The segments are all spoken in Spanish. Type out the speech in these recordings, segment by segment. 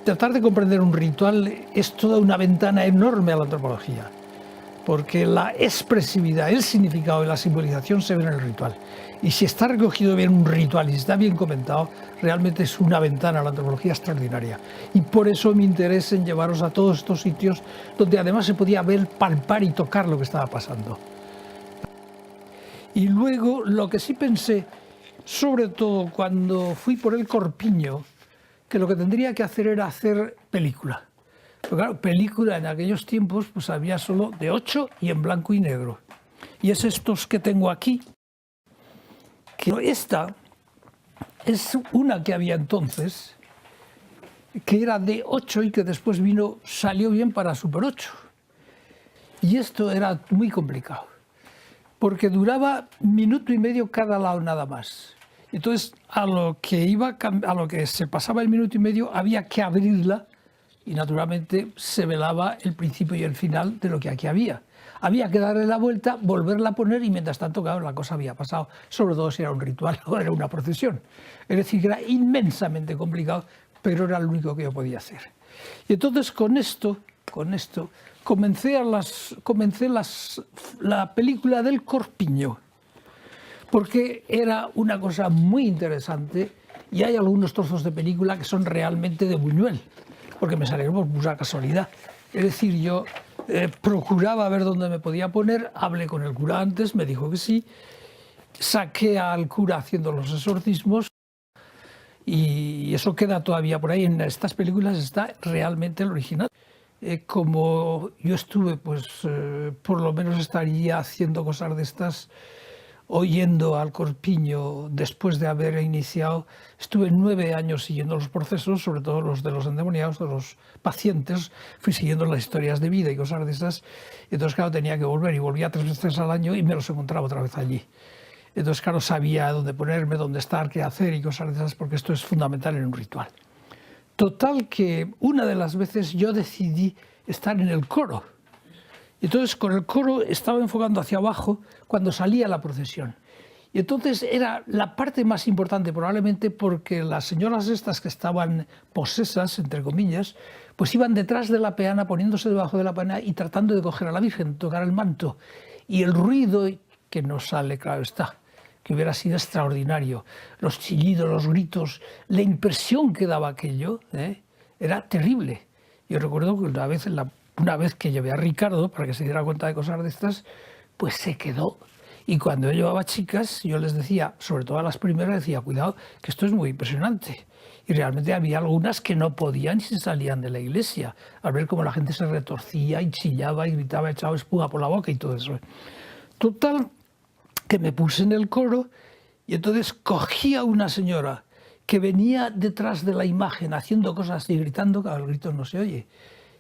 Tratar de comprender un ritual es toda una ventana enorme a la antropología, porque la expresividad, el significado y la simbolización se ven en el ritual. Y si está recogido bien un ritual y está bien comentado, realmente es una ventana a la antropología extraordinaria. Y por eso mi interés en llevaros a todos estos sitios donde además se podía ver, palpar y tocar lo que estaba pasando. Y luego lo que sí pensé, sobre todo cuando fui por el Corpiño, que lo que tendría que hacer era hacer película. Pero claro, película en aquellos tiempos pues había solo de 8 y en blanco y negro. Y es estos que tengo aquí. Que esta es una que había entonces, que era de 8 y que después salió bien para Super 8. Y esto era muy complicado, porque duraba 1,5 minutos cada lado nada más. Entonces, a lo que se pasaba el 1,5 minutos, había que abrirla y naturalmente se velaba el principio y el final de lo que aquí había. Había que darle la vuelta, volverla a poner y mientras tanto, claro, la cosa había pasado, sobre todo si era un ritual o era una procesión. Es decir, que era inmensamente complicado, pero era lo único que yo podía hacer. Y entonces con esto comencé la película del Corpiño, porque era una cosa muy interesante y hay algunos trozos de película que son realmente de Buñuel, porque me salieron por pura casualidad. Es decir, yo procuraba ver dónde me podía poner, hablé con el cura antes, me dijo que sí, saqué al cura haciendo los exorcismos y eso queda todavía por ahí. En estas películas está realmente el original. Como yo estuve, pues por lo menos estaría haciendo cosas de estas, oyendo al Corpiño después de haber iniciado. Estuve 9 años siguiendo los procesos, sobre todo los de los endemoniados, de los pacientes. Fui siguiendo las historias de vida y cosas de esas. Entonces, claro, tenía que volver y volvía 3 veces al año y me los encontraba otra vez allí. Entonces, claro, sabía dónde ponerme, dónde estar, qué hacer y cosas de esas, porque esto es fundamental en un ritual. Total que una de las veces yo decidí estar en el coro. Entonces con el coro estaba enfocando hacia abajo cuando salía la procesión. Y entonces era la parte más importante probablemente porque las señoras estas que estaban posesas, entre comillas, pues iban detrás de la peana, poniéndose debajo de la peana y tratando de coger a la Virgen, tocar el manto. Y el ruido que no sale, claro está, que hubiera sido extraordinario. Los chillidos, los gritos, la impresión que daba aquello, era terrible. Yo recuerdo que una vez que llevé a Ricardo para que se diera cuenta de cosas de estas, pues se quedó. Y cuando yo llevaba chicas, yo les decía, sobre todo a las primeras, decía, cuidado, que esto es muy impresionante. Y realmente había algunas que no podían y se salían de la iglesia, al ver cómo la gente se retorcía y chillaba y gritaba, echaba espuma por la boca y todo eso. Total, que me puse en el coro y entonces cogí a una señora que venía detrás de la imagen haciendo cosas y gritando, claro, el grito no se oye.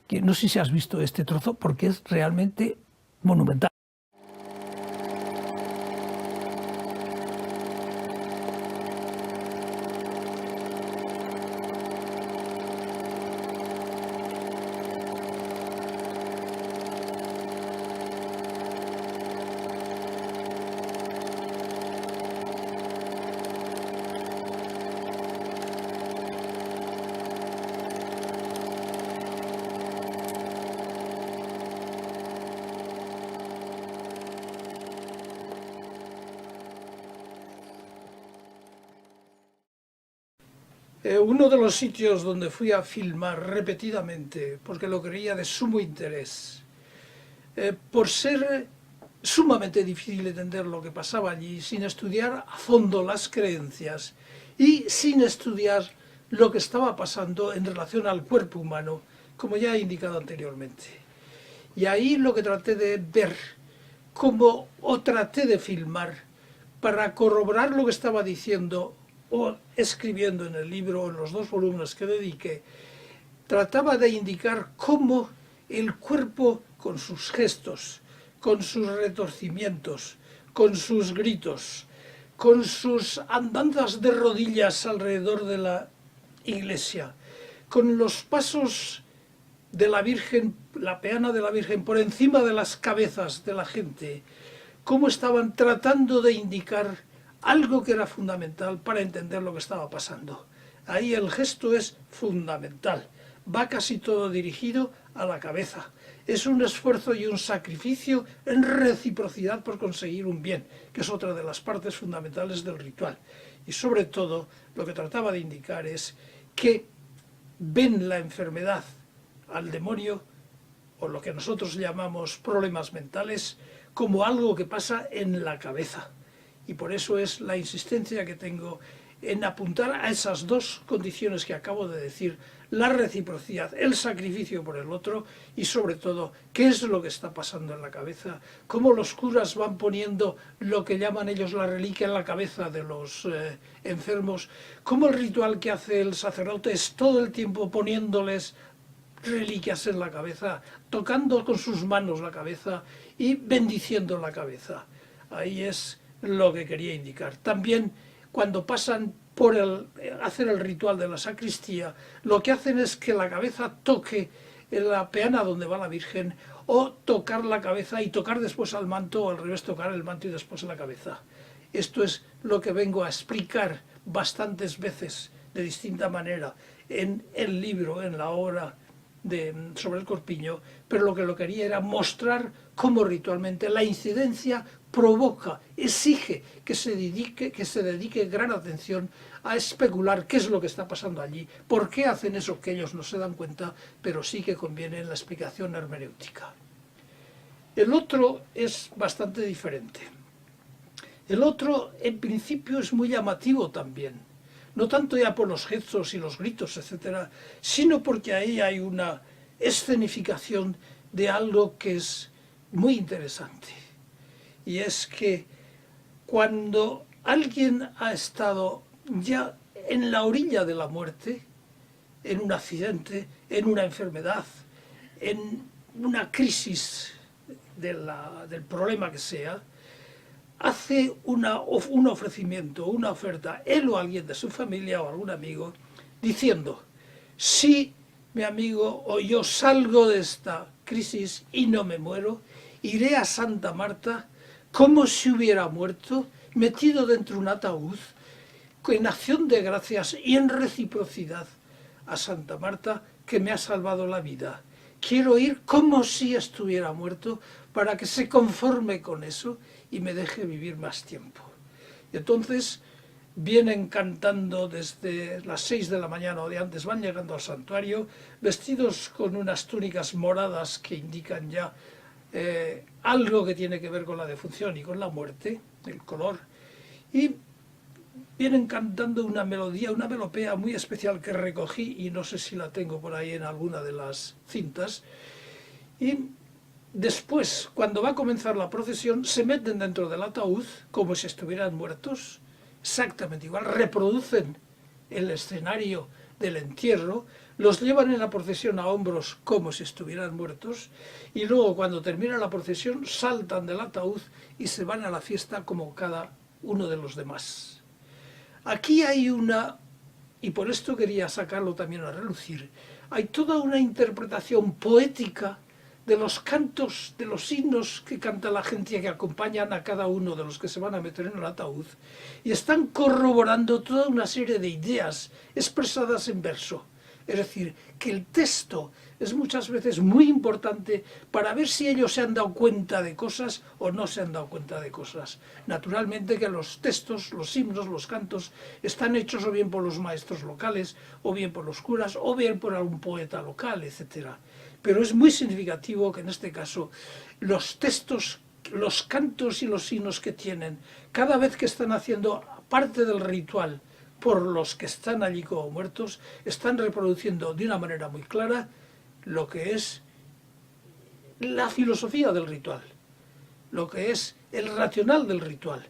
Que no sé si has visto este trozo porque es realmente monumental. Uno de los sitios donde fui a filmar repetidamente, porque lo creía de sumo interés, por ser sumamente difícil entender lo que pasaba allí, sin estudiar a fondo las creencias y sin estudiar lo que estaba pasando en relación al cuerpo humano, como ya he indicado anteriormente. Y ahí lo que traté de ver, o traté de filmar, para corroborar lo que estaba diciendo o escribiendo en el libro o en los 2 volúmenes que dediqué, trataba de indicar cómo el cuerpo, con sus gestos, con sus retorcimientos, con sus gritos, con sus andanzas de rodillas alrededor de la iglesia, con los pasos de la Virgen, la peana de la Virgen por encima de las cabezas de la gente, cómo estaban tratando de indicar algo que era fundamental para entender lo que estaba pasando. Ahí el gesto es fundamental. va casi todo dirigido a la cabeza. Es un esfuerzo y un sacrificio en reciprocidad por conseguir un bien, que es otra de las partes fundamentales del ritual. Y sobre todo, lo que trataba de indicar es que ven la enfermedad al demonio, o lo que nosotros llamamos problemas mentales, como algo que pasa en la cabeza. Y por eso es la insistencia que tengo en apuntar a esas dos condiciones que acabo de decir: la reciprocidad, el sacrificio por el otro, y sobre todo, qué es lo que está pasando en la cabeza, cómo los curas van poniendo lo que llaman ellos la reliquia en la cabeza de los enfermos, cómo el ritual que hace el sacerdote es todo el tiempo poniéndoles reliquias en la cabeza, tocando con sus manos la cabeza y bendiciendo la cabeza. Ahí es lo que quería indicar. También cuando pasan por hacer el ritual de la sacristía, lo que hacen es que la cabeza toque en la peana donde va la Virgen, o tocar la cabeza y tocar después al manto, o al revés, tocar el manto y después la cabeza. Esto es lo que vengo a explicar bastantes veces de distinta manera en el libro, en la obra sobre el corpiño, pero lo que lo quería era mostrar cómo ritualmente la incidencia provoca, exige que se dedique gran atención a especular qué es lo que está pasando allí, por qué hacen eso que ellos no se dan cuenta, pero sí que conviene en la explicación hermenéutica. El otro es bastante diferente. El otro, en principio, es muy llamativo también, no tanto ya por los gestos y los gritos, etcétera, sino porque ahí hay una escenificación de algo que es muy interesante. Y es que cuando alguien ha estado ya en la orilla de la muerte, en un accidente, en una enfermedad, en una crisis del problema que sea, hace un ofrecimiento, una oferta, él o alguien de su familia o algún amigo, diciendo: si mi amigo o yo salgo de esta crisis y no me muero, iré a Santa Marta como si hubiera muerto, metido dentro de un ataúd, en acción de gracias y en reciprocidad a Santa Marta, que me ha salvado la vida. Quiero ir como si estuviera muerto, para que se conforme con eso y me deje vivir más tiempo. Y entonces vienen cantando desde las 6 de la mañana o de antes, van llegando al santuario, vestidos con unas túnicas moradas que indican ya algo que tiene que ver con la defunción y con la muerte, el color, y vienen cantando una melodía, una melopea muy especial que recogí, y no sé si la tengo por ahí en alguna de las cintas. Y después, cuando va a comenzar la procesión, se meten dentro del ataúd como si estuvieran muertos, exactamente igual, reproducen el escenario del entierro, los llevan en la procesión a hombros como si estuvieran muertos, y luego, cuando termina la procesión, saltan del ataúd y se van a la fiesta como cada uno de los demás. Aquí hay y por esto quería sacarlo también a relucir, hay toda una interpretación poética de los cantos, de los himnos que canta la gente que acompañan a cada uno de los que se van a meter en el ataúd, y están corroborando toda una serie de ideas expresadas en verso. Es decir, que el texto es muchas veces muy importante para ver si ellos se han dado cuenta de cosas o no se han dado cuenta de cosas. Naturalmente que los textos, los himnos, los cantos, están hechos o bien por los maestros locales, o bien por los curas, o bien por algún poeta local, etc. Pero es muy significativo que en este caso los textos, los cantos y los himnos que tienen, cada vez que están haciendo parte del ritual por los que están allí como muertos, están reproduciendo de una manera muy clara lo que es la filosofía del ritual, lo que es el racional del ritual,